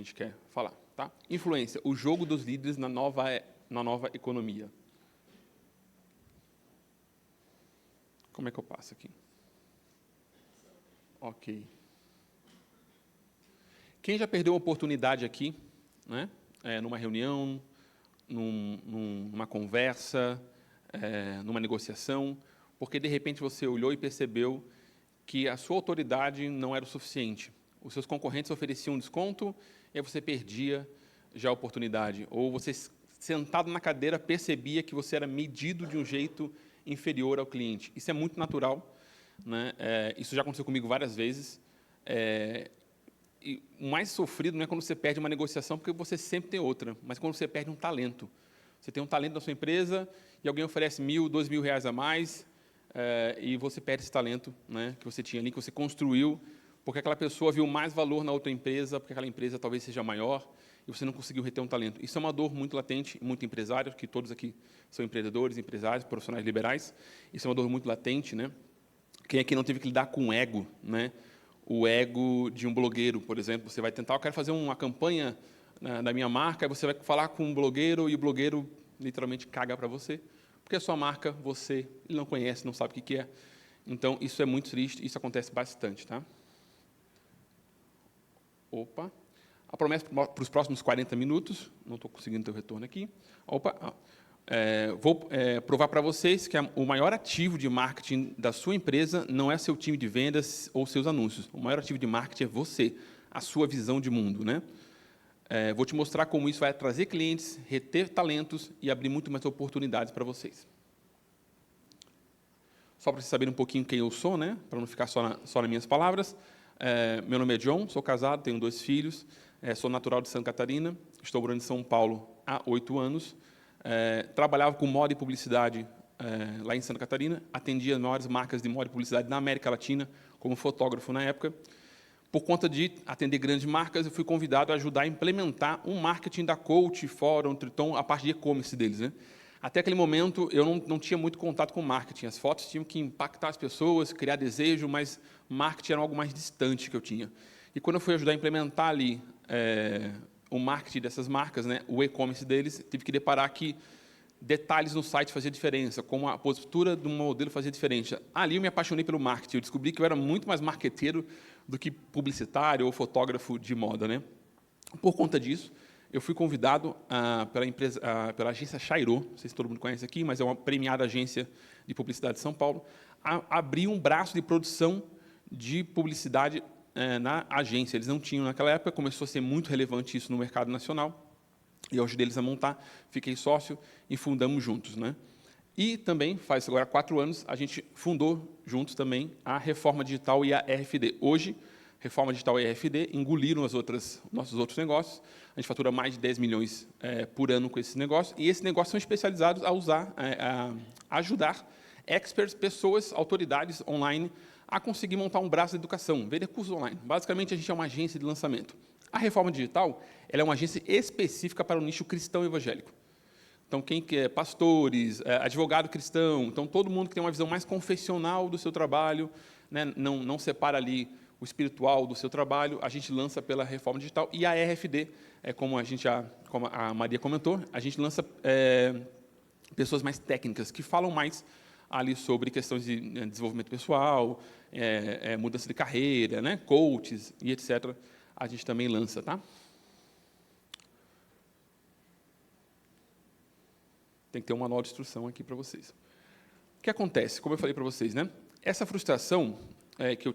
gente quer falar. Tá? Influência, o jogo dos líderes na nova economia. Como é que eu passo aqui? Ok. Quem já perdeu uma oportunidade aqui, né? Numa reunião, numa conversa, numa negociação, porque, de repente, você olhou e percebeu que a sua autoridade não era o suficiente. Os seus concorrentes ofereciam um desconto e aí você perdia já a oportunidade. Ou você, sentado na cadeira, percebia que você era medido de um jeito inferior ao cliente. Isso é muito natural, né? Isso já aconteceu comigo várias vezes. E o mais sofrido não é quando você perde uma negociação, porque você sempre tem outra, mas quando você perde um talento. Você tem um talento na sua empresa e alguém oferece R$1.000, R$2.000 a mais, e você perde esse talento, né, que você tinha ali, que você construiu, porque aquela pessoa viu mais valor na outra empresa, porque aquela empresa talvez seja maior, e você não conseguiu reter um talento. Isso é uma dor muito latente, muito empresário, que todos aqui são empreendedores, empresários, profissionais liberais. Isso é uma dor muito latente, né? Quem aqui não teve que lidar com o ego, né? O ego de um blogueiro, por exemplo. Você vai tentar, eu quero fazer uma campanha da minha marca, aí você vai falar com um blogueiro e o blogueiro literalmente caga para você, porque a sua marca, ele não conhece, não sabe o que é. Então, isso é muito triste, isso acontece bastante. Tá? Opa. A promessa para os próximos 40 minutos, não estou conseguindo ter o retorno aqui. Opa. Vou provar para vocês que o maior ativo de marketing da sua empresa não é seu time de vendas ou seus anúncios. O maior ativo de marketing é você, a sua visão de mundo, né? Vou te mostrar como isso vai trazer clientes, reter talentos e abrir muito mais oportunidades para vocês. Só para vocês saberem um pouquinho quem eu sou, né? Para não ficar só nas minhas palavras. Meu nome é John, sou casado, tenho 2 filhos, sou natural de Santa Catarina, estou morando em São Paulo há 8 anos. Trabalhava com moda e publicidade lá em Santa Catarina, atendia as maiores marcas de moda e publicidade na América Latina, como fotógrafo na época. Por conta de atender grandes marcas, eu fui convidado a ajudar a implementar um marketing da Coach, Fórum, Triton, a parte de e-commerce deles. Né? Até aquele momento, eu não tinha muito contato com marketing. As fotos tinham que impactar as pessoas, criar desejo, mas marketing era algo mais distante que eu tinha. E quando eu fui ajudar a implementar ali o marketing dessas marcas, né, o e-commerce deles, tive que deparar que detalhes no site faziam diferença, como a postura do modelo fazia diferença. Ali eu me apaixonei pelo marketing, eu descobri que eu era muito mais marqueteiro do que publicitário ou fotógrafo de moda. Né? Por conta disso, eu fui convidado pela agência Chairô, não sei se todo mundo conhece aqui, mas é uma premiada agência de publicidade de São Paulo, a abrir um braço de produção de publicidade na agência. Eles não tinham naquela época, começou a ser muito relevante isso no mercado nacional, e eu ajudei eles a montar, fiquei sócio e fundamos juntos. Né? E também, faz agora 4 anos, a gente fundou juntos também a Reforma Digital e a RFD. Hoje, Reforma Digital e RFD engoliram nossos outros negócios. A gente fatura mais de 10 milhões por ano com esses negócios, e esses negócios são especializados a ajudar experts, pessoas, autoridades online, a conseguir montar um braço de educação, vender cursos online. Basicamente, a gente é uma agência de lançamento. A Reforma Digital ela é uma agência específica para o nicho cristão evangélico. Então, quem quer pastores, advogado cristão, então todo mundo que tem uma visão mais confessional do seu trabalho, né, não separa ali o espiritual do seu trabalho, a gente lança pela Reforma Digital. E a RFD, como a Maria comentou, a gente lança pessoas mais técnicas, que falam mais ali sobre questões de desenvolvimento pessoal, mudança de carreira, né, coaches e etc. A gente também lança, tá? Tem que ter um manual de instrução aqui para vocês. O que acontece? Como eu falei para vocês, né? Essa frustração que eu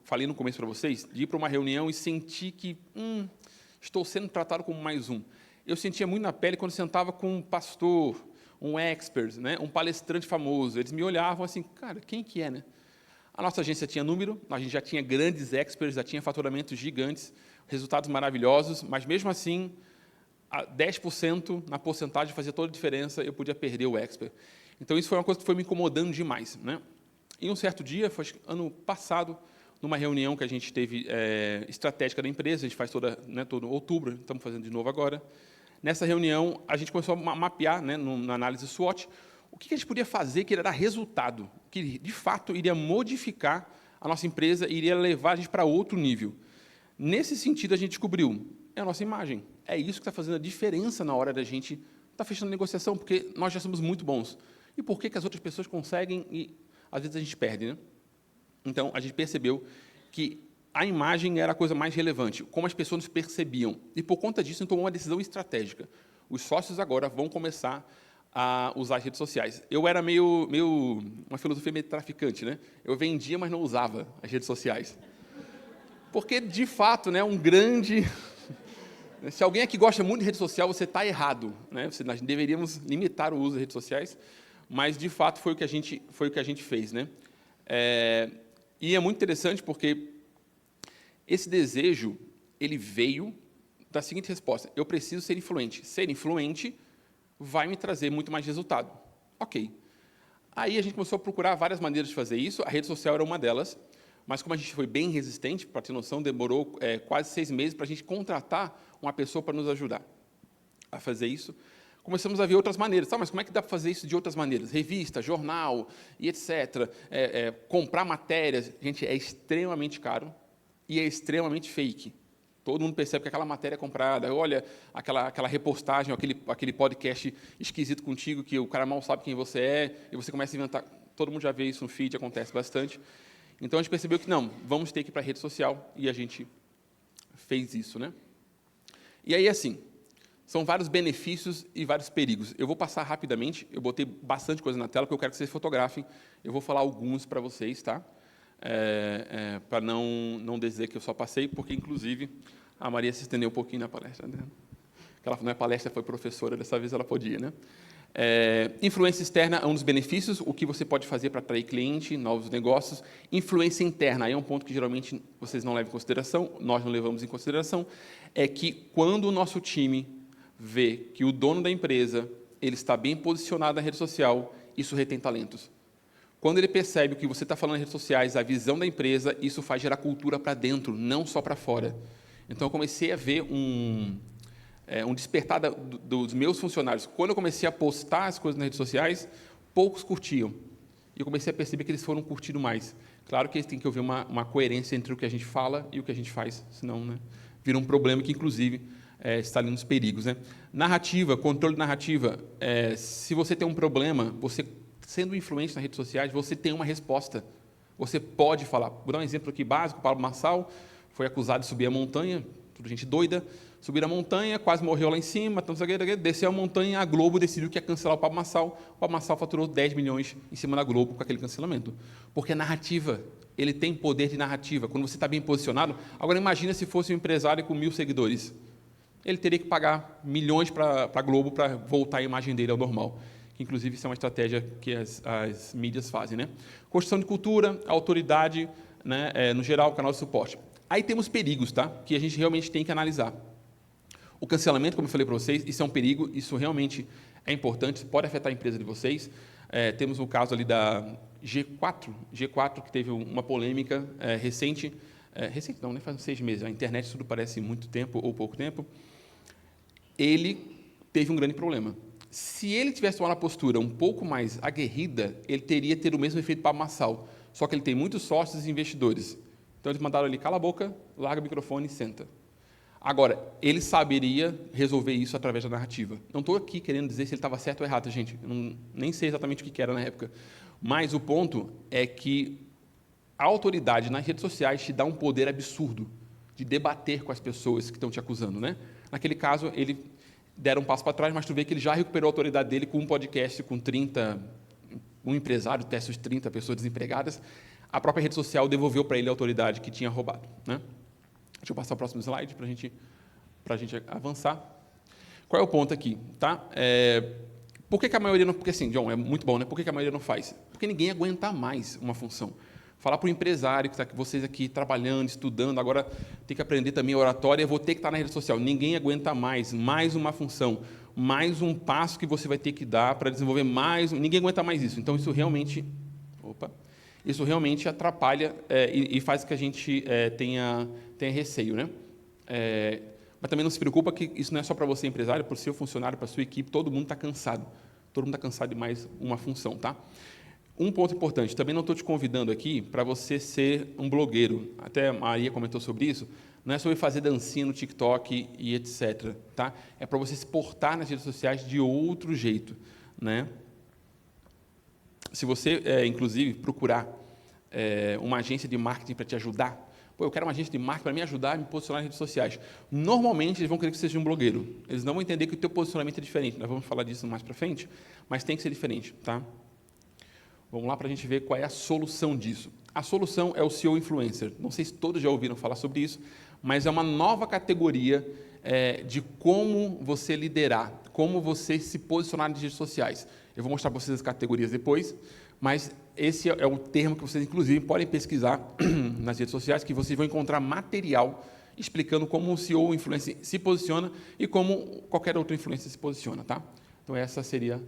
falei no começo para vocês, de ir para uma reunião e sentir que estou sendo tratado como mais um. Eu sentia muito na pele quando sentava com um pastor, um expert, né? Um palestrante famoso. Eles me olhavam assim, cara, quem que é, né? A nossa agência tinha número, a gente já tinha grandes experts, já tinha faturamentos gigantes, resultados maravilhosos, mas mesmo assim, 10% na porcentagem fazia toda a diferença, eu podia perder o expert. Então, isso foi uma coisa que foi me incomodando demais. Né? E um certo dia, foi ano passado, numa reunião que a gente teve estratégica da empresa, a gente faz todo outubro, estamos fazendo de novo agora. Nessa reunião, a gente começou a mapear, né, na análise SWOT, o que a gente podia fazer que iria dar resultado, que, de fato, iria modificar a nossa empresa e iria levar a gente para outro nível. Nesse sentido, a gente descobriu, é a nossa imagem. É isso que está fazendo a diferença na hora da gente estar fechando a negociação, porque nós já somos muito bons. E por que as outras pessoas conseguem e, às vezes, a gente perde, né? Então, a gente percebeu que a imagem era a coisa mais relevante, como as pessoas nos percebiam. E, por conta disso, a gente tomou uma decisão estratégica. Os sócios agora vão começar a usar as redes sociais. Eu era meio uma filosofia meio traficante, né? Eu vendia, mas não usava as redes sociais. Porque, de fato, né, um grande... Se alguém aqui gosta muito de rede social, você está errado, né? Nós deveríamos limitar o uso das redes sociais, mas, de fato, foi o que a gente fez, né? E é muito interessante porque esse desejo, ele veio da seguinte resposta: eu preciso ser influente. Ser influente vai me trazer muito mais resultado. Ok. Aí a gente começou a procurar várias maneiras de fazer isso, a rede social era uma delas, mas como a gente foi bem resistente, para ter noção, demorou quase 6 meses para a gente contratar uma pessoa para nos ajudar a fazer isso. Começamos a ver outras maneiras. Mas como é que dá para fazer isso de outras maneiras? Revista, jornal, e etc. Comprar matérias. Gente, é extremamente caro e é extremamente fake. Todo mundo percebe que aquela matéria é comprada. Olha, aquela repostagem, aquele podcast esquisito contigo, que o cara mal sabe quem você é, e você começa a inventar. Todo mundo já vê isso no feed, acontece bastante. Então, a gente percebeu que, não, vamos ter que ir para a rede social, e a gente fez isso, né? E aí, assim, são vários benefícios e vários perigos. Eu vou passar rapidamente, eu botei bastante coisa na tela, porque eu quero que vocês fotografem. Eu vou falar alguns para vocês, tá? Para não dizer que eu só passei, porque, inclusive, a Maria se estendeu um pouquinho na palestra, né? Ela não é palestra, foi professora, dessa vez ela podia, né? Influência externa é um dos benefícios, o que você pode fazer para atrair cliente, novos negócios. Influência interna, aí é um ponto que geralmente vocês não levam em consideração, nós não levamos em consideração, é que quando o nosso time vê que o dono da empresa ele está bem posicionado na rede social, isso retém talentos. Quando ele percebe o que você está falando nas redes sociais, a visão da empresa, isso faz gerar cultura para dentro, não só para fora. Então, eu comecei a ver um despertar dos meus funcionários. Quando eu comecei a postar as coisas nas redes sociais, poucos curtiam. E eu comecei a perceber que eles foram curtindo mais. Claro que eles têm que haver uma coerência entre o que a gente fala e o que a gente faz, senão, né, vira um problema que, inclusive, está ali nos perigos, né? Narrativa, controle de narrativa. Se você tem um problema, você, sendo influente nas redes sociais, você tem uma resposta. Você pode falar. Vou dar um exemplo aqui básico. Pablo Marçal foi acusado de subir a montanha, tudo gente doida, subir a montanha, quase morreu lá em cima, desceu a montanha, a Globo decidiu que ia cancelar o Pablo Marçal. O Pablo Marçal faturou 10 milhões em cima da Globo com aquele cancelamento. Porque a narrativa, ele tem poder de narrativa. Quando você está bem posicionado, agora imagina se fosse um empresário com 1.000 seguidores. Ele teria que pagar milhões para a Globo para voltar a imagem dele ao normal. Que, inclusive, isso é uma estratégia que as mídias fazem, né? Construção de cultura, autoridade, né, no geral, canal de suporte. Aí temos perigos, tá? Que a gente realmente tem que analisar. O cancelamento, como eu falei para vocês, isso é um perigo, isso realmente é importante, pode afetar a empresa de vocês. Temos o caso ali da G4, que teve uma polêmica recente não, nem faz uns 6 meses, a internet tudo parece muito tempo ou pouco tempo. Ele teve um grande problema. Se ele tivesse uma postura um pouco mais aguerrida, ele teria tido o mesmo efeito para Marçal, só que ele tem muitos sócios e investidores. Então, eles mandaram ele, cala a boca, larga o microfone e senta. Agora, ele saberia resolver isso através da narrativa. Não estou aqui querendo dizer se ele estava certo ou errado, gente. Eu nem sei exatamente o que era na época. Mas o ponto é que a autoridade nas redes sociais te dá um poder absurdo de debater com as pessoas que estão te acusando, né? Naquele caso, ele deram um passo para trás, mas tu vê que ele já recuperou a autoridade dele com um podcast com 30, um empresário, testa os 30 pessoas desempregadas. A própria rede social devolveu para ele a autoridade que tinha roubado, né? Deixa eu passar o próximo slide para a gente avançar. Qual é o ponto aqui? Tá? Por que a maioria não... Porque, assim, John, é muito bom, né? Por que a maioria não faz? Porque ninguém aguenta mais uma função. Falar para o empresário, que está vocês aqui trabalhando, estudando, agora tem que aprender também a oratória, vou ter que estar na rede social. Ninguém aguenta mais uma função, mais um passo que você vai ter que dar para desenvolver mais... Ninguém aguenta mais isso. Então, isso realmente... Isso realmente atrapalha e faz que a gente tenha receio, né? Mas também não se preocupa que isso não é só para você, empresário, para o seu funcionário, para a sua equipe, todo mundo está cansado. Todo mundo está cansado de mais uma função, tá? Um ponto importante, também não estou te convidando aqui para você ser um blogueiro. Até a Maria comentou sobre isso, não é sobre fazer dancinha no TikTok e etc. Tá? É para você se portar nas redes sociais de outro jeito. Né? Se você, inclusive, procurar uma agência de marketing para te ajudar, eu quero uma agência de marketing para me ajudar a me posicionar nas redes sociais. Normalmente, eles vão querer que você seja um blogueiro. Eles não vão entender que o teu posicionamento é diferente. Nós vamos falar disso mais para frente, mas tem que ser diferente. Tá? Vamos lá para a gente ver qual é a solução disso. A solução é o SEO Influencer. Não sei se todos já ouviram falar sobre isso, mas é uma nova categoria de como você liderar, como você se posicionar nas redes sociais. Eu vou mostrar para vocês as categorias depois, mas esse é o termo que vocês, inclusive, podem pesquisar nas redes sociais, que vocês vão encontrar material explicando como o SEO Influencer se posiciona e como qualquer outro influencer se posiciona. Tá? Então, essa seria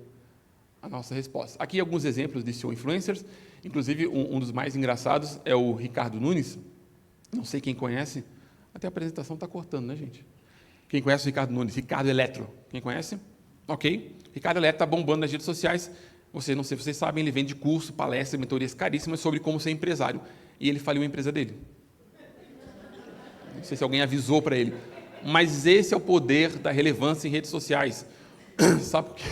a nossa resposta. Aqui alguns exemplos de SEO Influencers, inclusive um dos mais engraçados é o Ricardo Nunes, não sei quem conhece, até a apresentação está cortando, né, gente? Quem conhece o Ricardo Nunes? Ricardo Eletro, quem conhece? Ok, Ricardo Eletro está bombando nas redes sociais, não sei se vocês sabem, ele vende curso, palestras, mentorias caríssimas sobre como ser empresário, e ele faliu a empresa dele. Não sei se alguém avisou para ele, mas esse é o poder da relevância em redes sociais. Sabe por quê?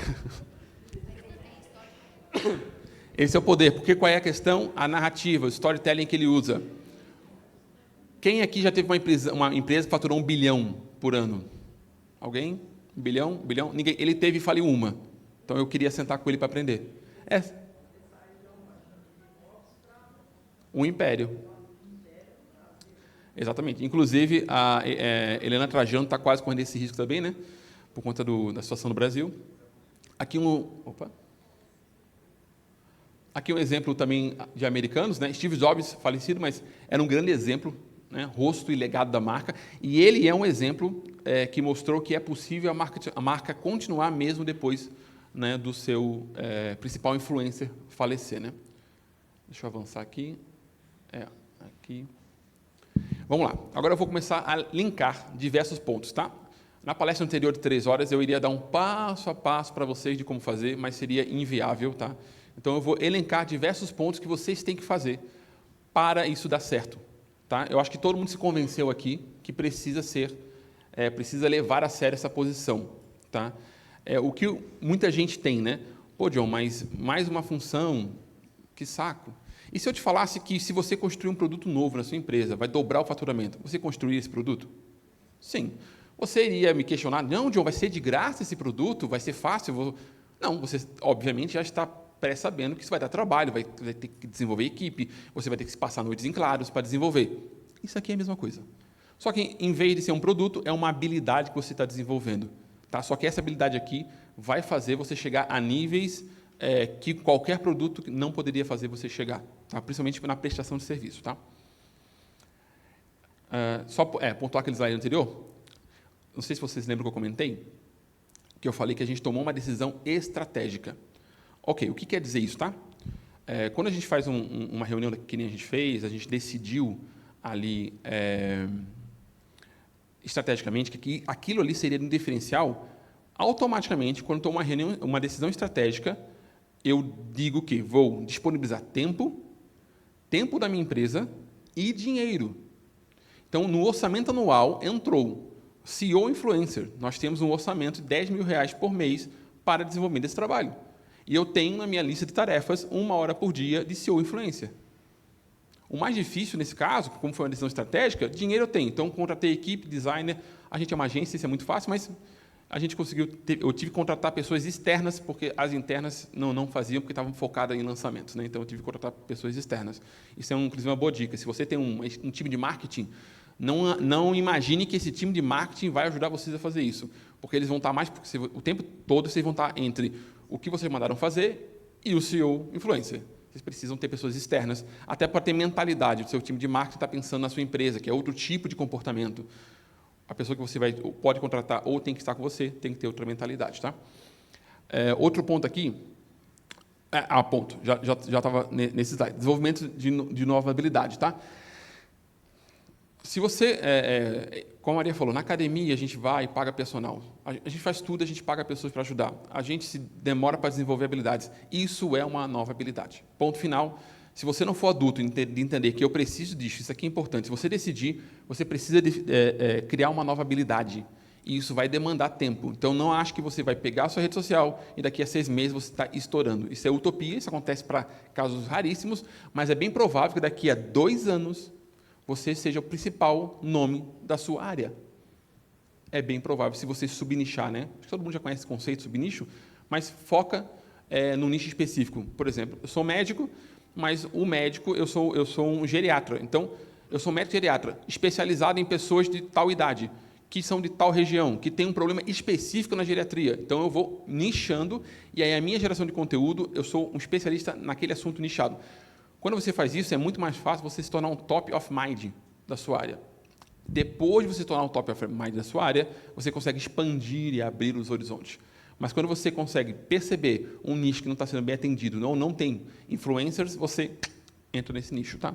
Esse é o poder, porque qual é a questão? A narrativa, o storytelling que ele usa. Quem aqui já teve uma empresa que faturou 1 bilhão por ano? Alguém? 1 bilhão? 1 bilhão? Ninguém. Ele teve e faliu uma. Então, eu queria sentar com ele para aprender. Um império. Exatamente. Inclusive, a Helena Trajano está quase correndo esse risco também, né? Por conta da situação no Brasil. Aqui Aqui um exemplo também de americanos, né? Steve Jobs, falecido, mas era um grande exemplo, né? Rosto e legado da marca. E ele é um exemplo que mostrou que é possível a marca continuar mesmo depois, né, do seu principal influencer falecer. Né? Deixa eu avançar aqui. Aqui. Vamos lá. Agora eu vou começar a linkar diversos pontos. Tá? Na palestra anterior de 3 horas, eu iria dar um passo a passo para vocês de como fazer, mas seria inviável. Tá? Então, eu vou elencar diversos pontos que vocês têm que fazer para isso dar certo. Tá? Eu acho que todo mundo se convenceu aqui que precisa levar a sério essa posição. Tá? O que muita gente tem, né? Pô, John, mas mais uma função, que saco. E se eu te falasse que se você construir um produto novo na sua empresa, vai dobrar o faturamento, você construir esse produto? Sim. Você iria me questionar, não, John, vai ser de graça esse produto? Vai ser fácil? Não, você obviamente já está pré-sabendo que isso vai dar trabalho, vai ter que desenvolver equipe, você vai ter que se passar noites em claros para desenvolver. Isso aqui é a mesma coisa. Só que, em vez de ser um produto, é uma habilidade que você está desenvolvendo. Tá? Só que essa habilidade aqui vai fazer você chegar a níveis que qualquer produto não poderia fazer você chegar, tá? Principalmente na prestação de serviço. Tá? Só pontuar aquele slide anterior, não sei se vocês lembram que eu comentei, que eu falei que a gente tomou uma decisão estratégica. Ok, o que quer dizer isso? Tá? Quando a gente faz uma reunião que nem a gente fez, a gente decidiu ali estrategicamente que aquilo ali seria um diferencial, automaticamente, quando tomo uma decisão estratégica, eu digo que vou disponibilizar tempo da minha empresa e dinheiro. Então, no orçamento anual, entrou SEO Influencer. Nós temos um orçamento de R$10.000 por mês para desenvolvimento desse trabalho. E eu tenho na minha lista de tarefas 1 hora por dia de SEO Influencer. O mais difícil nesse caso, como foi uma decisão estratégica, dinheiro eu tenho. Então, contratei equipe, designer, a gente é uma agência, isso é muito fácil, mas a gente conseguiu, eu tive que contratar pessoas externas, porque as internas não faziam, porque estavam focadas em lançamentos. Né? Então, eu tive que contratar pessoas externas. Isso é, inclusive, uma boa dica. Se você tem um time de marketing, não imagine que esse time de marketing vai ajudar vocês a fazer isso, porque eles vão estar mais, porque o tempo todo vocês vão estar entre o que vocês mandaram fazer e o SEO Influencer. Vocês precisam ter pessoas externas, até para ter mentalidade. O seu time de marketing está pensando na sua empresa, que é outro tipo de comportamento. A pessoa que você pode contratar ou tem que estar com você, tem que ter outra mentalidade. Tá? Outro ponto aqui, ponto, já estava nesse slide, desenvolvimento de nova habilidade. Tá? Se você, como a Maria falou, na academia a gente vai e paga personal. A gente faz tudo, a gente paga pessoas para ajudar. A gente se demora para desenvolver habilidades. Isso é uma nova habilidade. Ponto final. Se você não for adulto de entender que eu preciso disso, isso aqui é importante, se você decidir, você precisa criar uma nova habilidade. E isso vai demandar tempo. Então, não ache que você vai pegar a sua rede social e daqui a 6 meses você está estourando. Isso é utopia, isso acontece para casos raríssimos, mas é bem provável que daqui a 2 anos você seja o principal nome da sua área. É bem provável, se você subnichar, né? Acho que todo mundo já conhece esse conceito de subnicho, mas foca num nicho específico. Por exemplo, eu sou médico, mas o médico, eu sou um geriatra. Então, eu sou médico geriatra, especializado em pessoas de tal idade, que são de tal região, que tem um problema específico na geriatria. Então, eu vou nichando, e aí a minha geração de conteúdo, eu sou um especialista naquele assunto nichado. Quando você faz isso, é muito mais fácil você se tornar um top of mind da sua área. Depois de você se tornar um top of mind da sua área, você consegue expandir e abrir os horizontes. Mas quando você consegue perceber um nicho que não está sendo bem atendido, não tem influencers, você entra nesse nicho, tá?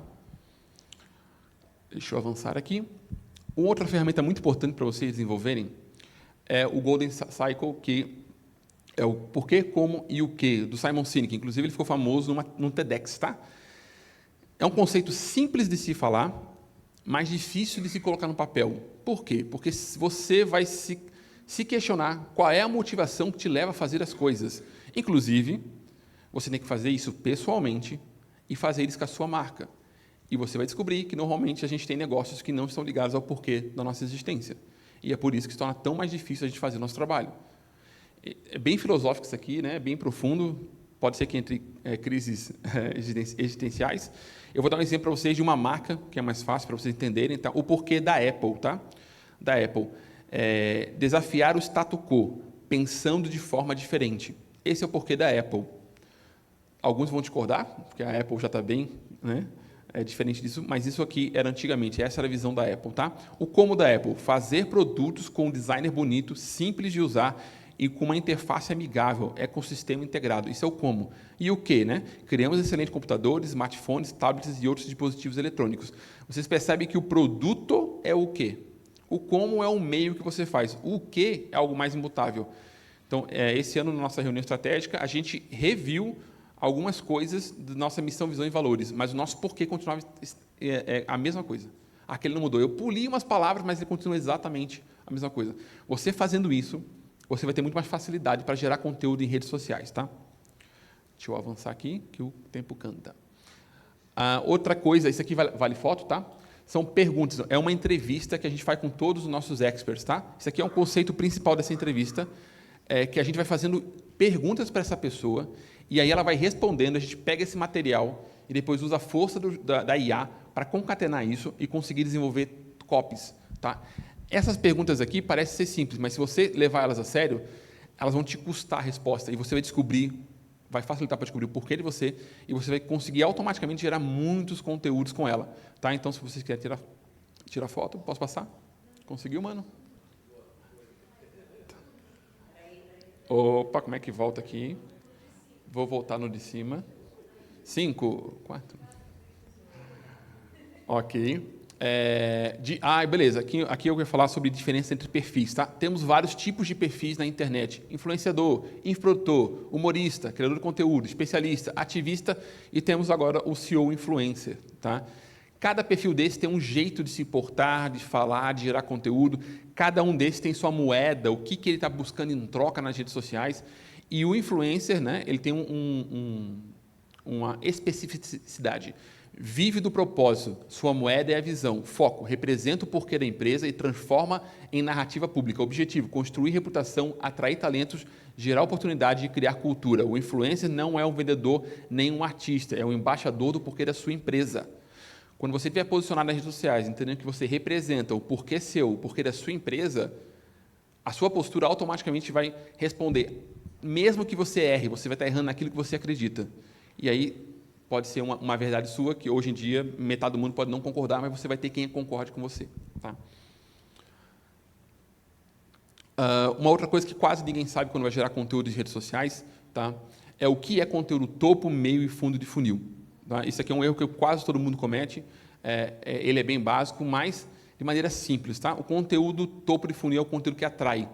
Deixa eu avançar aqui. Uma outra ferramenta muito importante para vocês desenvolverem é o Golden Cycle, que é o porquê, como e o que, do Simon Sinek. Inclusive, ele ficou famoso num TEDx, tá? É um conceito simples de se falar, mas difícil de se colocar no papel. Por quê? Porque você vai se questionar qual é a motivação que te leva a fazer as coisas. Inclusive, você tem que fazer isso pessoalmente e fazer isso com a sua marca. E você vai descobrir que, normalmente, a gente tem negócios que não estão ligados ao porquê da nossa existência. E é por isso que se torna tão mais difícil a gente fazer o nosso trabalho. É bem filosófico isso aqui, né? Bem profundo. Pode ser que entre crises existenciais. Eu vou dar um exemplo para vocês de uma marca, que é mais fácil para vocês entenderem, tá? O porquê da Apple, tá? Da Apple. Desafiar o status quo, pensando de forma diferente. Esse é o porquê da Apple. Alguns vão discordar, porque a Apple já está bem, né? É diferente disso, mas isso aqui era antigamente, essa era a visão da Apple, tá? O como da Apple, fazer produtos com um designer bonito, simples de usar e com uma interface amigável, ecossistema integrado. Isso é o como. E o que, né? Criamos excelentes computadores, smartphones, tablets e outros dispositivos eletrônicos. Vocês percebem que o produto é o quê? O como é o meio que você faz. O que é algo mais imutável. Então, esse ano, na nossa reunião estratégica, a gente reviu algumas coisas da nossa missão, visão e valores, mas o nosso porquê continuava a mesma coisa. Aquele não mudou. Eu puli umas palavras, mas ele continua exatamente a mesma coisa. Você fazendo isso, você vai ter muito mais facilidade para gerar conteúdo em redes sociais, tá? Deixa eu avançar aqui, que o tempo canta. Outra coisa, isso aqui vale foto, tá? São perguntas. É uma entrevista que a gente faz com todos os nossos experts, tá? Isso aqui é um conceito principal dessa entrevista, que a gente vai fazendo perguntas para essa pessoa e aí ela vai respondendo, a gente pega esse material e depois usa a força da IA para concatenar isso e conseguir desenvolver copies, tá? Essas perguntas aqui parecem ser simples, mas se você levar elas a sério, elas vão te custar a resposta e você vai descobrir, vai facilitar para descobrir o porquê de você e você vai conseguir automaticamente gerar muitos conteúdos com ela, tá? Então, se vocês querem tirar foto, posso passar? Conseguiu, mano? Opa, como é que volta aqui? Vou voltar no de cima. 5, 4. Ok. Beleza. Aqui eu vou falar sobre diferença entre perfis, tá? Temos vários tipos de perfis na internet: influenciador, infoprodutor, humorista, criador de conteúdo, especialista, ativista e temos agora o CEO influencer, tá? Cada perfil desse tem um jeito de se portar, de falar, de gerar conteúdo. Cada um desses tem sua moeda, o que ele está buscando em troca nas redes sociais. E o influencer, né, ele tem uma especificidade. Vive do propósito, sua moeda é a visão, foco, representa o porquê da empresa e transforma em narrativa pública. Objetivo, construir reputação, atrair talentos, gerar oportunidade e criar cultura. O influencer não é um vendedor nem um artista, é um embaixador do porquê da sua empresa. Quando você estiver posicionado nas redes sociais, entendendo que você representa o porquê seu, o porquê da sua empresa, a sua postura automaticamente vai responder. Mesmo que você erre, você vai estar errando naquilo que você acredita. E aí pode ser uma verdade sua, que hoje em dia metade do mundo pode não concordar, mas você vai ter quem concorde com você. Tá? Uma outra coisa que quase ninguém sabe quando vai gerar conteúdo de redes sociais, tá? É o que é conteúdo topo, meio e fundo de funil. Tá? Isso aqui é um erro que quase todo mundo comete. Ele é bem básico, mas de maneira simples. Tá? O conteúdo topo de funil é o conteúdo que atrai.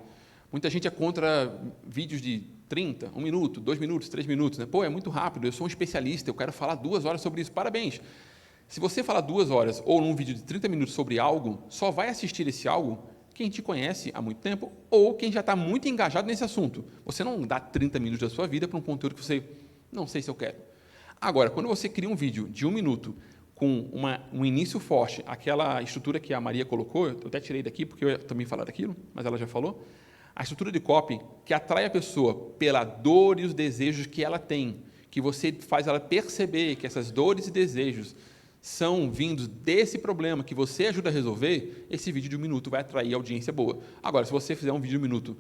Muita gente é contra vídeos de 30, 1 minuto, 2 minutos, 3 minutos. Né? Pô, é muito rápido, eu sou um especialista, eu quero falar 2 horas sobre isso. Parabéns! Se você falar 2 horas ou num vídeo de 30 minutos sobre algo, só vai assistir esse algo quem te conhece há muito tempo ou quem já está muito engajado nesse assunto. Você não dá 30 minutos da sua vida para um conteúdo que você não sei se eu quero. Agora, quando você cria um vídeo de 1 minuto com um início forte, aquela estrutura que a Maria colocou, eu até tirei daqui porque eu ia também falar daquilo, mas ela já falou, a estrutura de copy que atrai a pessoa pela dor e os desejos que ela tem, que você faz ela perceber que essas dores e desejos são vindos desse problema que você ajuda a resolver, esse vídeo de 1 minuto vai atrair audiência boa. Agora, se você fizer um vídeo de 1 minuto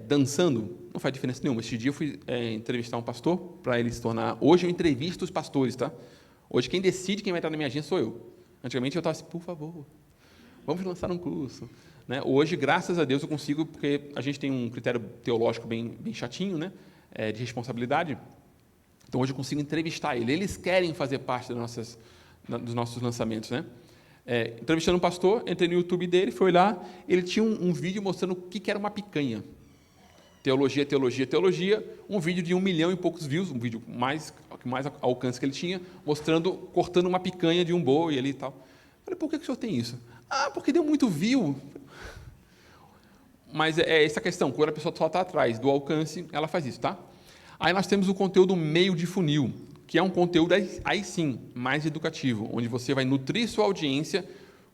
dançando, não faz diferença nenhuma. Este dia eu fui entrevistar um pastor para ele se tornar... Hoje eu entrevisto os pastores, tá? Hoje quem decide quem vai entrar na minha agência sou eu. Antigamente eu estava assim, por favor, vamos lançar um curso. Né? Hoje, graças a Deus, eu consigo, porque a gente tem um critério teológico bem chatinho, né? De responsabilidade. Então, hoje eu consigo entrevistar ele. Eles querem fazer parte dos nossos lançamentos. Né? Entrevistando um pastor, entrei no YouTube dele, fui lá, ele tinha um vídeo mostrando o que era uma picanha. Teologia, teologia, teologia, um vídeo de 1 milhão e poucos views, um vídeo mais alcance que ele tinha, mostrando, cortando uma picanha de um boi ali e tal. Falei, por que o senhor tem isso? Ah, porque deu muito view. Mas é essa questão, quando a pessoa só está atrás do alcance, ela faz isso, tá? Aí nós temos o conteúdo meio de funil, que é um conteúdo, aí sim, mais educativo, onde você vai nutrir sua audiência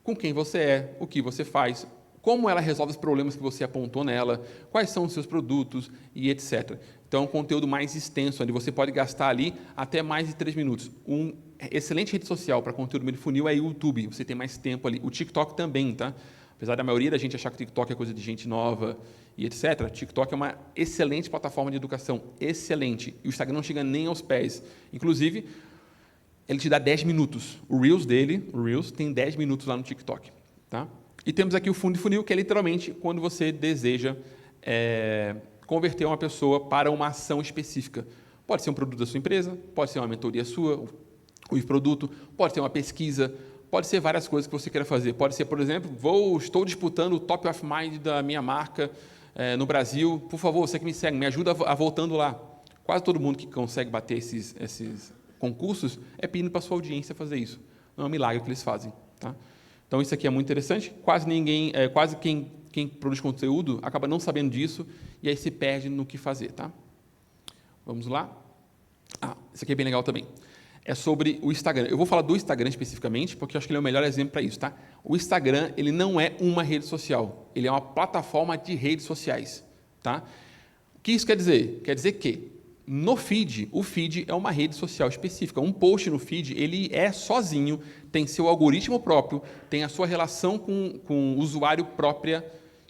com quem você é, o que você faz, como ela resolve os problemas que você apontou nela, quais são os seus produtos e etc. Então, é um conteúdo mais extenso, onde você pode gastar ali até mais de 3 minutos. Um excelente rede social para conteúdo meio de funil é o YouTube, você tem mais tempo ali. O TikTok também, tá? Apesar da maioria da gente achar que o TikTok é coisa de gente nova e etc., o TikTok é uma excelente plataforma de educação, excelente. E o Instagram não chega nem aos pés. Inclusive, ele te dá 10 minutos. O Reels dele, o Reels, tem 10 minutos lá no TikTok. Tá? E temos aqui o fundo de funil, que é literalmente quando você deseja converter uma pessoa para uma ação específica. Pode ser um produto da sua empresa, pode ser uma mentoria sua, o produto, pode ser uma pesquisa, pode ser várias coisas que você queira fazer. Pode ser, por exemplo, estou disputando o Top of Mind da minha marca no Brasil. Por favor, você que me segue, me ajuda a voltando lá. Quase todo mundo que consegue bater esses concursos é pedindo para a sua audiência fazer isso. Não é um milagre que eles fazem. Tá? Então, isso aqui é muito interessante. Quase quem produz conteúdo acaba não sabendo disso e aí se perde no que fazer. Tá? Vamos lá? Isso aqui é bem legal também. É sobre o Instagram. Eu vou falar do Instagram especificamente, porque eu acho que ele é o melhor exemplo para isso. Tá? O Instagram ele não é uma rede social, ele é uma plataforma de redes sociais. Tá? O que isso quer dizer? Quer dizer que, no feed, o feed é uma rede social específica. Um post no feed, ele é sozinho, tem seu algoritmo próprio, tem a sua relação com o usuário própria,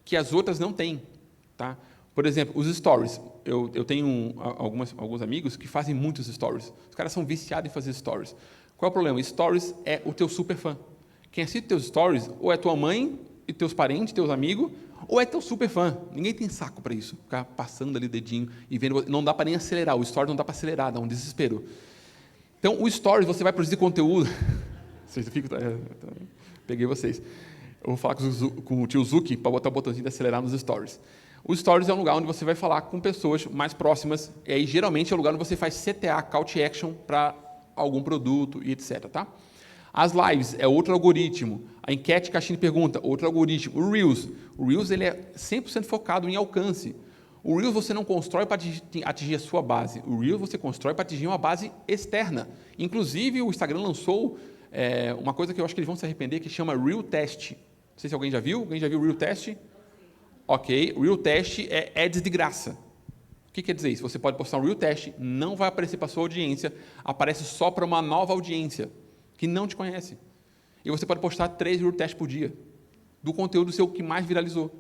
que as outras não têm. Tá? Por exemplo, os stories. Eu tenho alguns amigos que fazem muitos stories. Os caras são viciados em fazer stories. Qual é o problema? Stories é o teu super fã. Quem assiste teus stories, ou é tua mãe e teus parentes, teus amigos, ou é teu super fã. Ninguém tem saco para isso. Ficar passando ali o dedinho e vendo. Não dá para nem acelerar. O stories não dá para acelerar, dá um desespero. Então, o stories, você vai produzir conteúdo. Peguei vocês. Eu vou falar com o tio Zuki para botar o botãozinho de acelerar nos stories. O Stories é um lugar onde você vai falar com pessoas mais próximas, e aí geralmente é o lugar onde você faz CTA, Call to Action, para algum produto e etc. Tá? As Lives é outro algoritmo. A enquete caixinha de pergunta, outro algoritmo. O Reels ele é 100% focado em alcance. O Reels você não constrói para atingir a sua base. O Reels você constrói para atingir uma base externa. Inclusive, o Instagram lançou uma coisa que eu acho que eles vão se arrepender, que chama Reel Test. Não sei se alguém já viu. Alguém já viu o Reel Test? Ok, Reel Test é ads de graça. O que quer dizer isso? Você pode postar um Reel Test, não vai aparecer para a sua audiência, aparece só para uma nova audiência, que não te conhece. E você pode postar 3 Reel Tests por dia, do conteúdo seu que mais viralizou.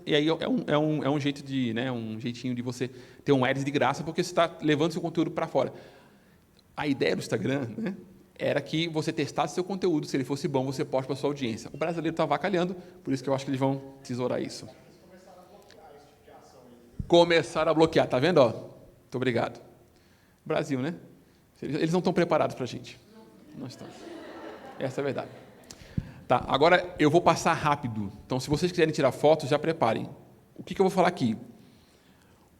E aí é um jeito de, né, um jeitinho de você ter um ads de graça, porque você está levando seu conteúdo para fora. A ideia do Instagram, né, era que você testasse seu conteúdo, se ele fosse bom, você posta para a sua audiência. O brasileiro está avacalhando, por isso que eu acho que eles vão tesourar isso. Começaram a bloquear, tá vendo? Ó? Muito obrigado. Brasil, né? Eles não estão preparados para a gente. Não estão. Essa é a verdade. Tá, agora eu vou passar rápido. Então, se vocês quiserem tirar fotos, já preparem. O que eu vou falar aqui?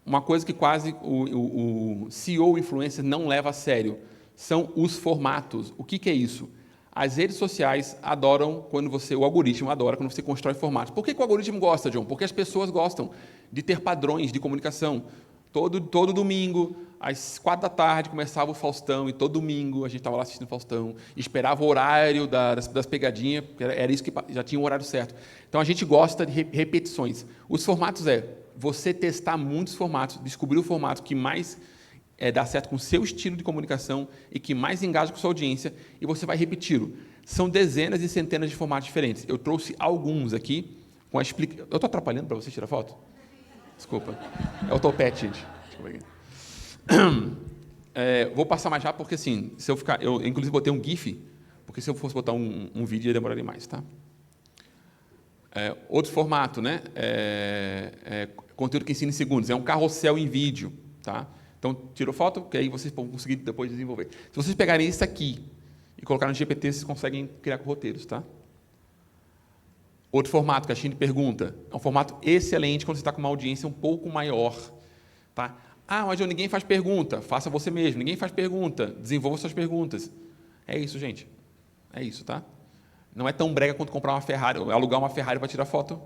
Uma coisa que quase o CEO influencer não leva a sério são os formatos. O que é isso? As redes sociais adoram quando o algoritmo adora quando você constrói formatos. Por que o algoritmo gosta, John? Porque as pessoas gostam de ter padrões de comunicação. Todo domingo, às 4 da tarde, começava o Faustão, e todo domingo a gente estava lá assistindo o Faustão, esperava o horário das pegadinhas, porque era isso que já tinha o horário certo. Então, a gente gosta de repetições. Os formatos você testar muitos formatos, descobrir o formato que mais dá certo com o seu estilo de comunicação e que mais engaja com a sua audiência, e você vai repeti-lo. São dezenas e centenas de formatos diferentes. Eu trouxe alguns aqui com a explicação. Eu estou atrapalhando para você tirar foto? Desculpa. É o topete, gente. Vou passar mais rápido, porque assim, se eu ficar... Eu, inclusive, botei um GIF, porque se eu fosse botar um vídeo, ia demorar demais, tá? Outro formato, né? Conteúdo que ensina em segundos. É um carrossel em vídeo, tá? Então, tirou foto, que aí vocês vão conseguir depois desenvolver. Se vocês pegarem isso aqui e colocar no GPT, vocês conseguem criar roteiros, tá? Outro formato, caixinha de pergunta. É um formato excelente quando você está com uma audiência um pouco maior. Tá? Mas ninguém faz pergunta. Faça você mesmo. Ninguém faz pergunta. Desenvolva suas perguntas. É isso, gente. É isso, tá? Não é tão brega quanto comprar uma Ferrari, alugar uma Ferrari para tirar foto,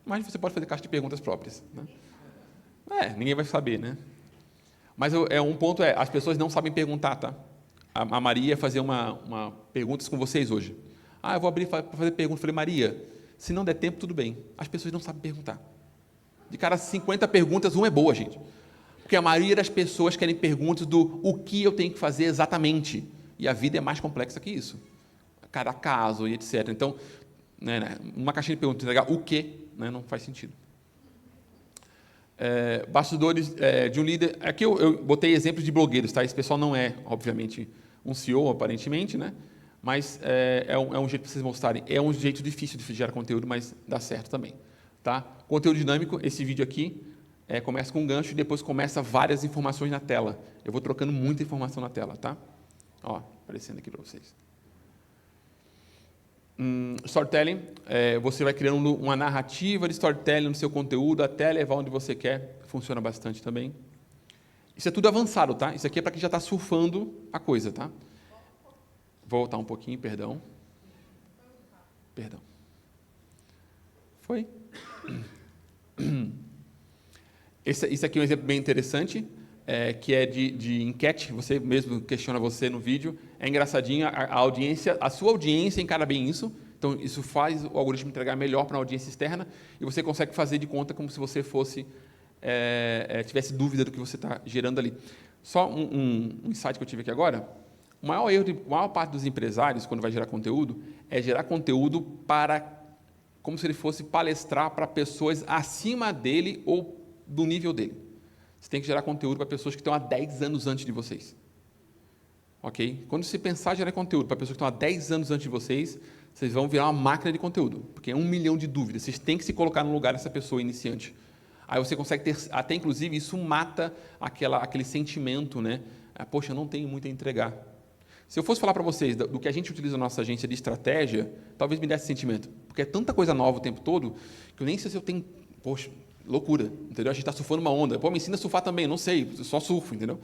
mas você pode fazer caixa de perguntas próprias. Né? Ninguém vai saber, né? Mas um ponto as pessoas não sabem perguntar, tá? A Maria ia fazer uma perguntas com vocês hoje. Eu vou abrir para fazer pergunta. Falei, Maria, se não der tempo, tudo bem. As pessoas não sabem perguntar. De cada 50 perguntas, uma é boa, gente. Porque a maioria das pessoas querem perguntas do o que eu tenho que fazer exatamente. E a vida é mais complexa que isso. Cada caso e etc. Então, uma caixinha de perguntas, entregar o quê, não faz sentido. Bastidores de um líder. Aqui eu botei exemplos de blogueiros, tá? Esse pessoal não é, obviamente, um CEO, aparentemente, né? Mas é um jeito para vocês mostrarem. É um jeito difícil de gerar conteúdo, mas dá certo também. Tá? Conteúdo dinâmico, esse vídeo aqui, começa com um gancho e depois começa várias informações na tela. Eu vou trocando muita informação na tela. Tá? Aparecendo aqui para vocês. Storytelling, você vai criando uma narrativa de storytelling no seu conteúdo até levar onde você quer. Funciona bastante também. Isso é tudo avançado, tá? Isso aqui é para quem já está surfando a coisa, tá? Vou voltar um pouquinho, perdão. Foi? Isso aqui é um exemplo bem interessante, que é de enquete. Você mesmo questiona você no vídeo. É engraçadinho, a sua audiência encara bem isso. Então, isso faz o algoritmo entregar melhor para a audiência externa e você consegue fazer de conta como se você tivesse dúvida do que você está gerando ali. Só um insight que eu tive aqui agora. O maior erro a maior parte dos empresários, quando vai gerar conteúdo, é gerar conteúdo como se ele fosse palestrar para pessoas acima dele ou do nível dele. Você tem que gerar conteúdo para pessoas que estão há 10 anos antes de vocês. Ok? Quando você pensar em gerar conteúdo para pessoas que estão há 10 anos antes de vocês vão virar uma máquina de conteúdo, porque é 1 milhão de dúvidas. Vocês têm que se colocar no lugar dessa pessoa iniciante. Aí você consegue ter, até inclusive, isso mata aquele sentimento, né? Poxa, eu não tenho muito a entregar. Se eu fosse falar para vocês do que a gente utiliza na nossa agência de estratégia, talvez me desse sentimento. Porque é tanta coisa nova o tempo todo, que eu nem sei se eu tenho... Poxa, loucura, entendeu? A gente está surfando uma onda. Me ensina a surfar também, não sei, eu só surfo, entendeu?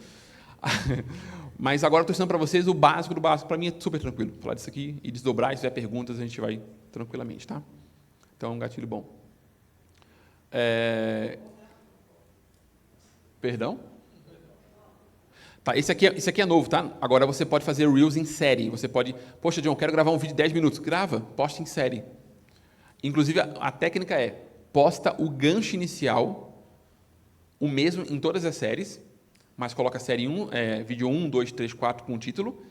Mas agora eu estou ensinando para vocês o básico do básico. Para mim é super tranquilo falar disso aqui e desdobrar. E se tiver perguntas, a gente vai tranquilamente, tá? Então, é um gatilho bom. Perdão? Tá, esse aqui é novo, tá? Agora você pode fazer Reels em série. Você pode... Poxa, John, quero gravar um vídeo de 10 minutos. Grava, posta em série. Inclusive, a técnica posta o gancho inicial, o mesmo em todas as séries, mas coloca a série 1, vídeo 1, 2, 3, 4 com o título,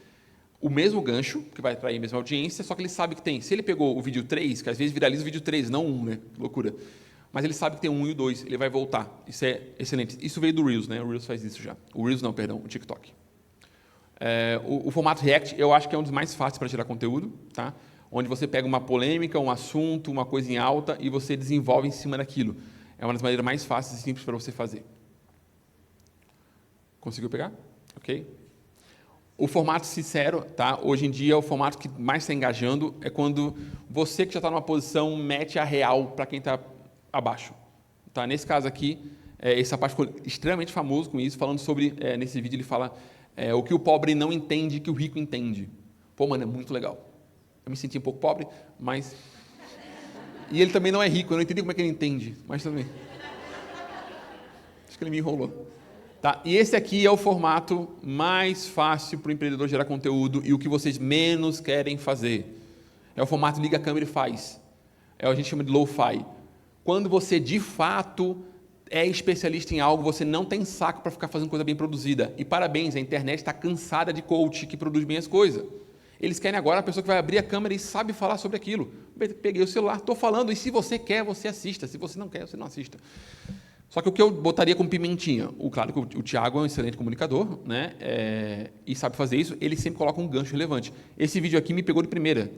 o mesmo gancho, que vai atrair a mesma audiência, só que ele sabe que tem... Se ele pegou o vídeo 3, que às vezes viraliza o vídeo 3, não 1, né? Que loucura. Mas ele sabe que tem o 1 e o 2, ele vai voltar. Isso é excelente. Isso veio do Reels, né? O Reels faz isso já. O Reels não, perdão, o TikTok. O formato React, eu acho que é um dos mais fáceis para gerar conteúdo, tá? Onde você pega uma polêmica, um assunto, uma coisa em alta e você desenvolve em cima daquilo. É uma das maneiras mais fáceis e simples para você fazer. Conseguiu pegar? Ok? O formato sincero, tá? Hoje em dia, o formato que mais está engajando é quando você que já está numa posição mete a real para quem está abaixo. Tá? Nesse caso aqui, esse rapaz ficou extremamente famoso com isso, falando sobre, nesse vídeo ele fala o que o pobre não entende que o rico entende. Pô, mano, é muito legal. Eu me senti um pouco pobre, mas... E ele também não é rico, eu não entendi como é que ele entende, mas também. Acho que ele me enrolou. Tá? E esse aqui é o formato mais fácil para o empreendedor gerar conteúdo e o que vocês menos querem fazer. É o formato liga a câmera e faz. A gente chama de lo-fi. Quando você, de fato, é especialista em algo, você não tem saco para ficar fazendo coisa bem produzida. E parabéns, a internet está cansada de coach que produz bem as coisas. Eles querem agora a pessoa que vai abrir a câmera e sabe falar sobre aquilo. Peguei o celular, estou falando, e se você quer, você assista. Se você não quer, você não assista. Só que o que eu botaria como pimentinha? Claro que o Thiago é um excelente comunicador, né? E sabe fazer isso, ele sempre coloca um gancho relevante. Esse vídeo aqui me pegou de primeira.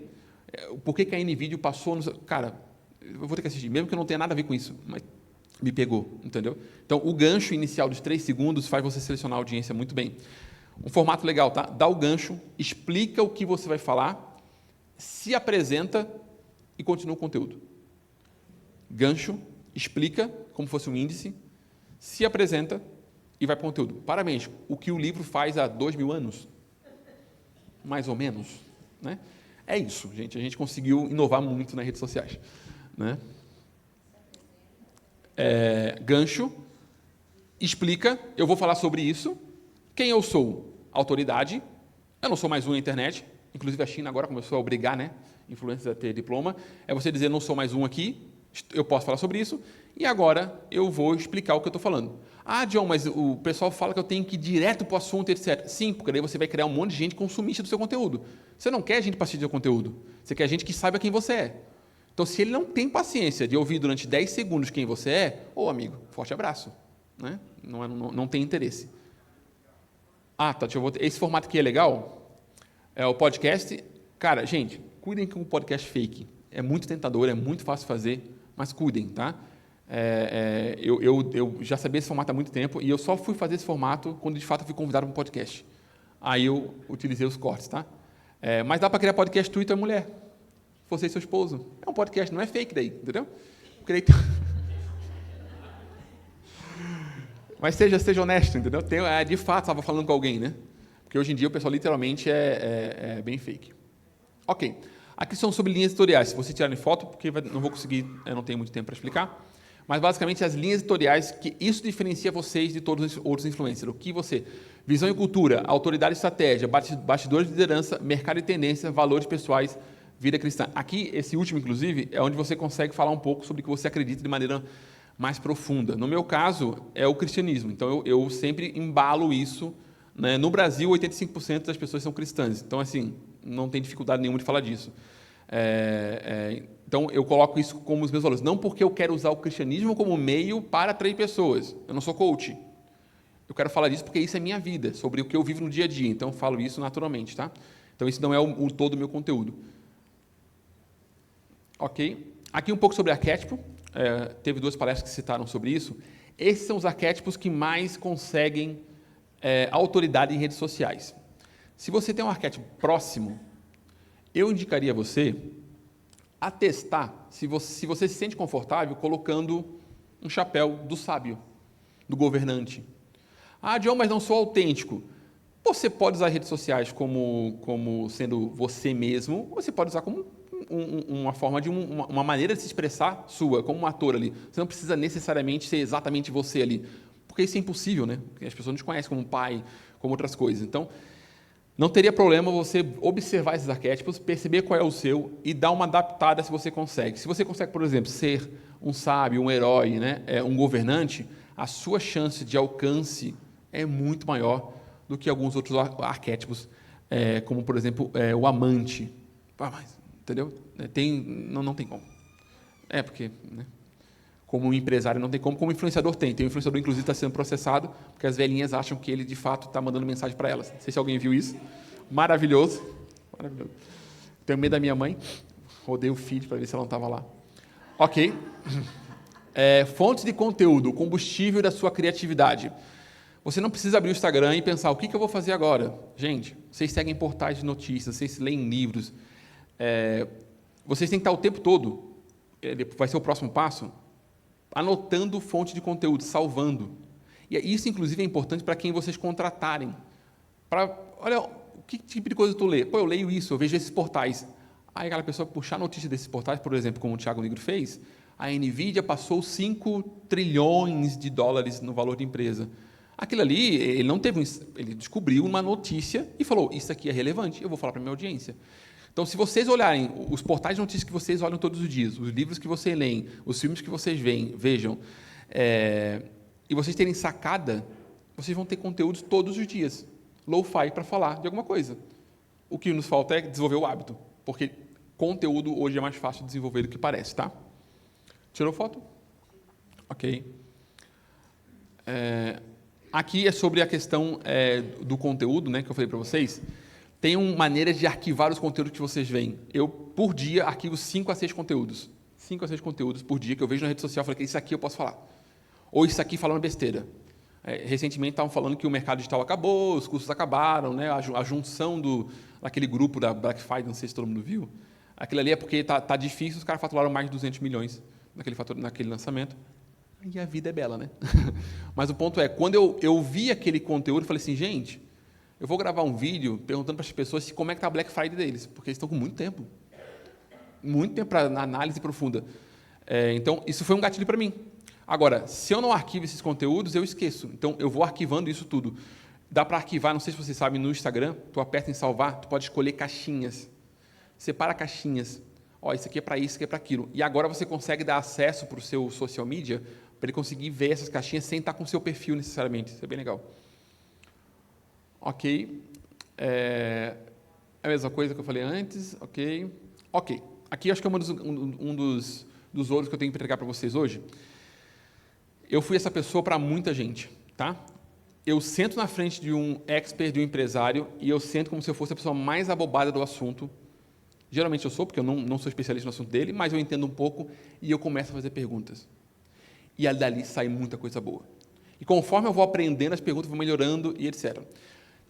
Por que a NVIDIA passou... Cara, eu vou ter que assistir, mesmo que eu não tenha nada a ver com isso, mas me pegou, entendeu? Então, o gancho inicial dos 3 segundos faz você selecionar a audiência muito bem. Um formato legal, tá? Dá o gancho, explica o que você vai falar, se apresenta e continua o conteúdo. Gancho, explica, como fosse um índice, se apresenta e vai para o conteúdo. Parabéns, o que o livro faz há 2000 anos, mais ou menos, né? É isso, gente, a gente conseguiu inovar muito nas redes sociais, né? Gancho, explica, eu vou falar sobre isso, quem eu sou? Autoridade, eu não sou mais um na internet, inclusive a China agora começou a obrigar, né, influencers a ter diploma, é você dizer, não sou mais um aqui, eu posso falar sobre isso, e agora eu vou explicar o que eu estou falando. Ah, John, mas o pessoal fala que eu tenho que ir direto para o assunto, etc. Sim, porque daí você vai criar um monte de gente consumista do seu conteúdo. Você não quer gente para assistir o seu conteúdo, você quer gente que saiba quem você é. Então, se ele não tem paciência de ouvir durante 10 segundos quem você é, amigo, forte abraço. Né? Não tem interesse. Tá, esse formato aqui é legal, o podcast. Cara, gente, cuidem com o podcast fake. É muito tentador, é muito fácil fazer, mas cuidem, tá? Eu já sabia esse formato há muito tempo e eu só fui fazer esse formato quando, de fato, eu fui convidado para um podcast. Aí eu utilizei os cortes, tá? Mas dá para criar podcast tu e tua mulher. Você e seu esposo. É um podcast, não é fake daí, entendeu? Porque daí... Mas seja honesto, entendeu? De fato, estava falando com alguém, né? Porque hoje em dia o pessoal literalmente é bem fake. Ok. Aqui são sobre linhas editoriais. Se você tirar em foto, porque não vou conseguir, eu não tenho muito tempo para explicar. Mas, basicamente, as linhas editoriais, que isso diferencia vocês de todos os outros influencers. O que você... Visão e cultura, autoridade e estratégia, bastidores de liderança, mercado e tendência, valores pessoais, vida cristã. Aqui, esse último, inclusive, é onde você consegue falar um pouco sobre o que você acredita de maneira mais profunda. No meu caso, é o cristianismo. Então, eu sempre embalo isso. Né? No Brasil, 85% das pessoas são cristãs. Então, assim, não tem dificuldade nenhuma de falar disso. Então, eu coloco isso como os meus valores. Não porque eu quero usar o cristianismo como meio para atrair pessoas. Eu não sou coach. Eu quero falar disso porque isso é minha vida, sobre o que eu vivo no dia a dia. Então, eu falo isso naturalmente. Tá? Então, isso não é o todo do meu conteúdo. Ok? Aqui um pouco sobre arquétipo. Teve 2 palestras que citaram sobre isso. Esses são os arquétipos que mais conseguem autoridade em redes sociais. Se você tem um arquétipo próximo, eu indicaria você a testar se você se sente confortável colocando um chapéu do sábio, do governante. Ah, John, mas não sou autêntico. Você pode usar redes sociais como sendo você mesmo, ou você pode usar como uma forma de uma maneira de se expressar sua, como um ator ali. Você não precisa necessariamente ser exatamente você ali, porque isso é impossível, né? Porque as pessoas não te conhecem como pai, como outras coisas. Então, não teria problema você observar esses arquétipos, perceber qual é o seu e dar uma adaptada se você consegue. Se você consegue, por exemplo, ser um sábio, um herói, né? Um governante, a sua chance de alcance é muito maior do que alguns outros arquétipos, como, por exemplo, o amante. Entendeu? Não tem como. Porque... Né? Como um empresário não tem como influenciador tem. Tem um influenciador, inclusive, está sendo processado, porque as velhinhas acham que ele, de fato, está mandando mensagem para elas. Não sei se alguém viu isso. Maravilhoso. Maravilhoso. Tenho medo da minha mãe. Rodei o feed para ver se ela não estava lá. Ok. Fontes de conteúdo, o combustível da sua criatividade. Você não precisa abrir o Instagram e pensar, o que eu vou fazer agora? Gente, vocês seguem portais de notícias, vocês leem livros. Vocês têm que estar o tempo todo. Vai ser o próximo passo? anotando fonte de conteúdo, salvando. E isso, inclusive, é importante para quem vocês contratarem. Olha, que tipo de coisa tu lê? Pô, eu leio isso, eu vejo esses portais. Aí aquela pessoa puxar a notícia desses portais, por exemplo, como o Thiago Negro fez, a NVIDIA passou 5 trilhões de dólares no valor de empresa. Aquilo ali, ele não teve ele descobriu uma notícia e falou, isso aqui é relevante, eu vou falar para a minha audiência. Então, se vocês olharem os portais de notícias que vocês olham todos os dias, os livros que vocês leem, os filmes que vocês vejam, e vocês terem sacada, vocês vão ter conteúdos todos os dias, low-fi, para falar de alguma coisa. O que nos falta é desenvolver o hábito, porque conteúdo hoje é mais fácil de desenvolver do que parece, tá? Tirou foto? Ok. Aqui é sobre a questão do conteúdo, né, que eu falei para vocês. Tem uma maneira de arquivar os conteúdos que vocês veem. Eu, por dia, arquivo 5 a 6 conteúdos. 5 a 6 conteúdos por dia que eu vejo na rede social. Eu falei que isso aqui eu posso falar. Ou isso aqui falando besteira. Recentemente estavam falando que o mercado digital acabou, os cursos acabaram, né, a junção daquele grupo da Black Friday, não sei se todo mundo viu. Aquilo ali é porque tá difícil, os caras faturaram mais de 200 milhões naquele lançamento. E a vida é bela, né? Mas o ponto é, quando eu vi aquele conteúdo, eu falei assim, gente, eu vou gravar um vídeo perguntando para as pessoas como é que está a Black Friday deles, porque eles estão com muito tempo para análise profunda. Então, isso foi um gatilho para mim. Agora, se eu não arquivo esses conteúdos, eu esqueço. Então, eu vou arquivando isso tudo. Dá para arquivar, não sei se vocês sabem, no Instagram, tu aperta em salvar, tu pode escolher caixinhas. Separa caixinhas. Ó, isso aqui é para isso, isso aqui é para aquilo. E agora você consegue dar acesso para o seu social media, para ele conseguir ver essas caixinhas sem estar com o seu perfil necessariamente. Isso é bem legal. Ok. A mesma coisa que eu falei antes. Ok. Ok. Aqui acho que é um dos ouros que eu tenho que entregar para vocês hoje. Eu fui essa pessoa para muita gente, tá? Eu sento na frente de um expert, de um empresário, e eu sento como se eu fosse a pessoa mais abobada do assunto. Geralmente eu sou, porque eu não sou especialista no assunto dele, mas eu entendo um pouco e eu começo a fazer perguntas. E dali sai muita coisa boa. E conforme eu vou aprendendo, as perguntas vão melhorando e etc.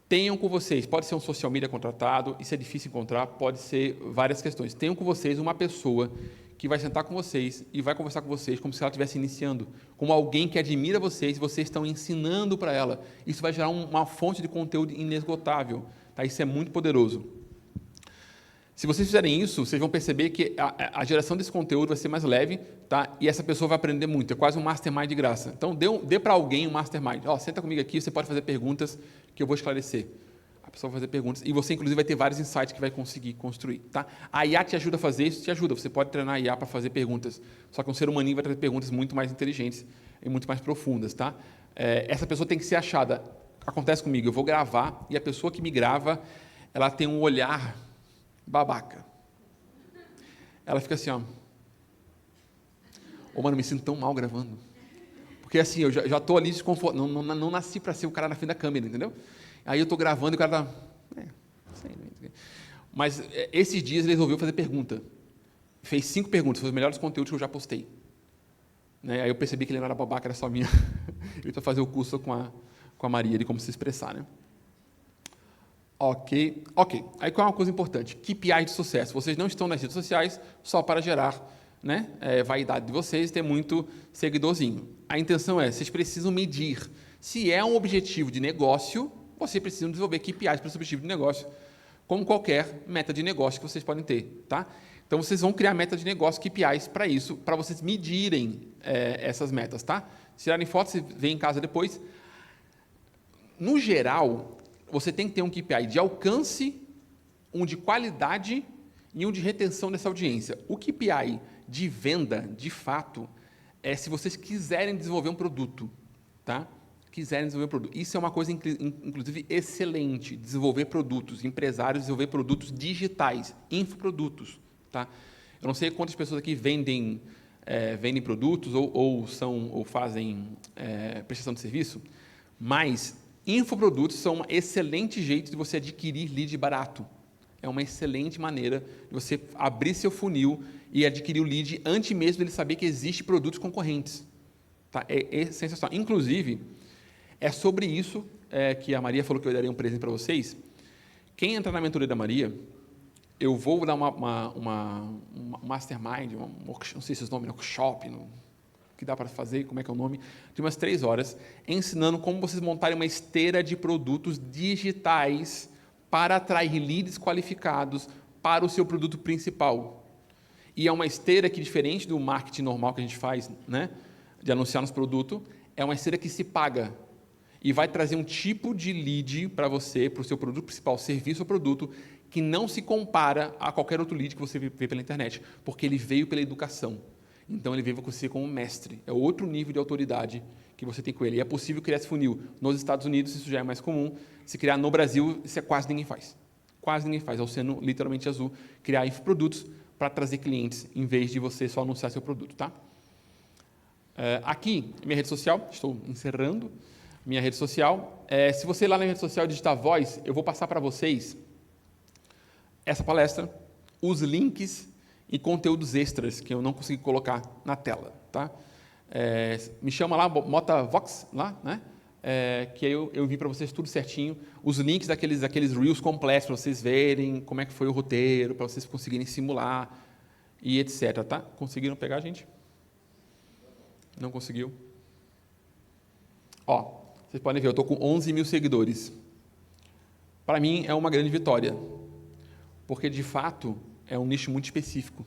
Tenham com vocês, pode ser um social media contratado, isso é difícil encontrar, pode ser várias questões. Tenham com vocês uma pessoa que vai sentar com vocês e vai conversar com vocês como se ela estivesse iniciando, como alguém que admira vocês e vocês estão ensinando para ela. Isso vai gerar uma fonte de conteúdo inesgotável. Tá? Isso é muito poderoso. Se vocês fizerem isso, vocês vão perceber que a geração desse conteúdo vai ser mais leve, tá? E essa pessoa vai aprender muito. É quase um mastermind de graça. Então, dê para alguém um mastermind. Ó, senta comigo aqui, você pode fazer perguntas que eu vou esclarecer. A pessoa vai fazer perguntas. E você, inclusive, vai ter vários insights que vai conseguir construir. Tá? A IA te ajuda a fazer isso, te ajuda. Você pode treinar a IA para fazer perguntas. Só que um ser humaninho vai trazer perguntas muito mais inteligentes e muito mais profundas. Tá? Essa pessoa tem que ser achada. Acontece comigo, eu vou gravar e a pessoa que me grava, ela tem um olhar babaca. Ela fica assim, ó. Ô, mano, me sinto tão mal gravando. Porque assim, eu já estou ali desconfortável. Não nasci para ser o cara na frente da câmera, entendeu? Aí eu estou gravando e o cara está... Mas esses dias ele resolveu fazer pergunta. Fez 5 perguntas, foi os melhores conteúdos que eu já postei. Né? Aí eu percebi que ele não era babaca, era só minha. Ele foi fazer o curso com a Maria de como se expressar, né? Ok. Aí qual é uma coisa importante? KPI de sucesso. Vocês não estão nas redes sociais só para gerar, né, vaidade de vocês e ter muito seguidorzinho. A intenção é, vocês precisam medir. Se é um objetivo de negócio, vocês precisam desenvolver KPIs para esse objetivo de negócio, como qualquer meta de negócio que vocês podem ter. Tá? Então, vocês vão criar meta de negócio, KPIs, para isso, para vocês medirem essas metas. Tá? Se tirarem fotos, você vê em casa depois. No geral, você tem que ter um KPI de alcance, um de qualidade e um de retenção dessa audiência. O KPI de venda, de fato, é se vocês quiserem desenvolver um produto, tá? Quiserem desenvolver um produto. Isso é uma coisa, inclusive, excelente, desenvolver produtos, empresários desenvolver produtos digitais, infoprodutos, tá? Eu não sei quantas pessoas aqui vendem produtos ou fazem prestação de serviço, mas infoprodutos são um excelente jeito de você adquirir lead barato. É uma excelente maneira de você abrir seu funil e adquirir o lead antes mesmo dele saber que existem produtos concorrentes. Tá? É sensacional. Inclusive, é sobre isso que a Maria falou que eu daria um presente para vocês. Quem entrar na mentoria da Maria, eu vou dar uma mastermind, não sei se os nomes, workshop, que dá para fazer, como é que é o nome, de umas 3 horas, ensinando como vocês montarem uma esteira de produtos digitais para atrair leads qualificados para o seu produto principal. E é uma esteira que, diferente do marketing normal que a gente faz, né, de anunciar nos produtos, é uma esteira que se paga e vai trazer um tipo de lead para você, para o seu produto principal, serviço ou produto, que não se compara a qualquer outro lead que você vê pela internet, porque ele veio pela educação. Então, ele veio com você como mestre. É outro nível de autoridade que você tem com ele. E é possível criar esse funil. Nos Estados Unidos, isso já é mais comum. Se criar no Brasil, isso quase ninguém faz. Quase ninguém faz. É o oceano literalmente azul. Criar infoprodutos para trazer clientes, em vez de você só anunciar seu produto. Tá? Aqui, minha rede social, estou encerrando minha rede social. Se você ir lá na rede social digitar voz, eu vou passar para vocês essa palestra, os links e conteúdos extras que eu não consegui colocar na tela, tá? Me chama lá, Mota Vox, lá, né? Que eu envio para vocês tudo certinho, os links daqueles reels completos para vocês verem como é que foi o roteiro, para vocês conseguirem simular e etc, tá? Conseguiram pegar, gente? Não conseguiu? Ó, vocês podem ver, eu estou com 11 mil seguidores. Para mim é uma grande vitória, porque de fato é um nicho muito específico,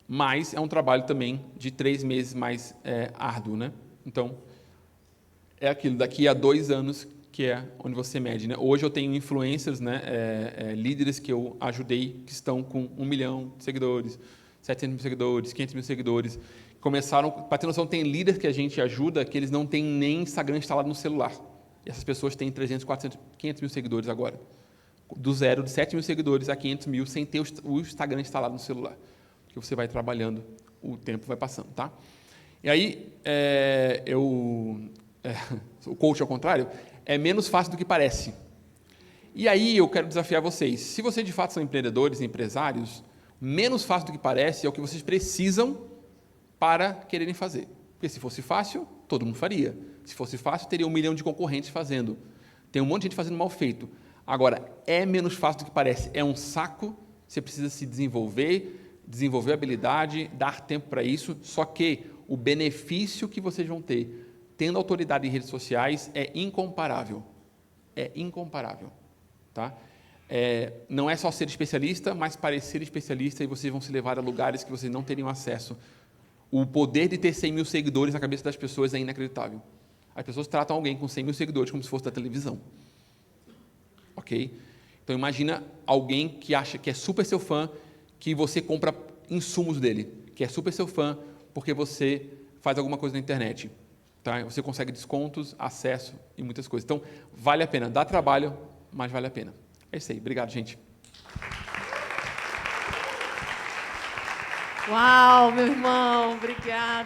mas é um trabalho também de 3 meses mais árduo, né? Então, é aquilo, daqui a 2 anos, que é onde você mede, né? Hoje eu tenho influencers, né, líderes que eu ajudei, que estão com 1 milhão de seguidores, 700 mil seguidores, 500 mil seguidores, começaram, para ter noção, tem líderes que a gente ajuda, que eles não têm nem Instagram instalado no celular, e essas pessoas têm 300, 400, 500 mil seguidores agora, do zero, de 7 mil seguidores a 500 mil, sem ter o Instagram instalado no celular, porque você vai trabalhando, o tempo vai passando, tá? E aí, o coach ao contrário, é menos fácil do que parece. E aí eu quero desafiar vocês, se vocês de fato são empreendedores, empresários, menos fácil do que parece é o que vocês precisam para quererem fazer. Porque se fosse fácil, todo mundo faria. Se fosse fácil, teria 1 milhão de concorrentes fazendo. Tem um monte de gente fazendo mal feito. Agora, é menos fácil do que parece, é um saco, você precisa se desenvolver habilidade, dar tempo para isso, só que o benefício que vocês vão ter tendo autoridade em redes sociais é incomparável. É incomparável. Tá? Não é só ser especialista, mas parecer especialista e vocês vão se levar a lugares que vocês não teriam acesso. O poder de ter 100 mil seguidores na cabeça das pessoas é inacreditável. As pessoas tratam alguém com 100 mil seguidores como se fosse da televisão. Ok? Então, imagina alguém que acha que é super seu fã, que você compra insumos dele, que é super seu fã, porque você faz alguma coisa na internet. Tá? Você consegue descontos, acesso e muitas coisas. Então, vale a pena. Dá trabalho, mas vale a pena. É isso aí. Obrigado, gente. Uau, meu irmão. Obrigada.